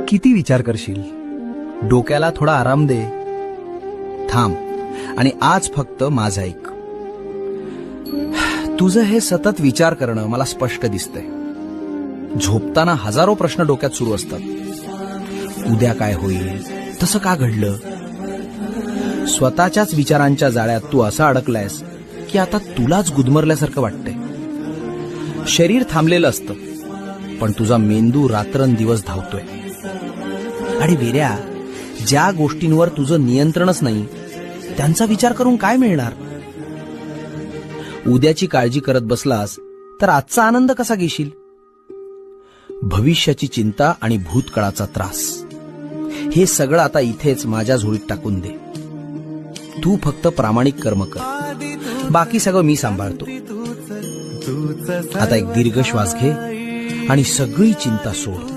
किती विचार करशील? डोक्याला थोडा आराम दे. थांब आणि आज फक्त माझं ऐक. तुझं हे सतत विचार करणं मला स्पष्ट दिसतंय. झोपताना हजारो प्रश्न डोक्यात सुरू असतात. उद्या काय होईल, तसं का घडलं. स्वतःच्याच विचारांच्या जाळ्यात तू असा अडकलायस की आता तुलाच गुदमरल्यासारखं वाटतंय. शरीर थांबलेलं असतं, पण तुझा मेंदू रात्रंदिवस धावतोय. आणि वेड्या, ज्या गोष्टींवर तुझं नियंत्रणच नाही त्यांचा विचार करून काय मिळणार. उद्याची काळजी करत बसलास तर आजचा आनंद कसा घेशील. भविष्याची चिंता आणि भूतकाळाचा त्रास, हे सगळं आता इथेच माझ्या झोळीत टाकून दे. तू फक्त प्रामाणिक कर्म कर, बाकी सगळं मी सांभाळतो. आता एक दीर्घ श्वास घे आणि सगळी चिंता सोड.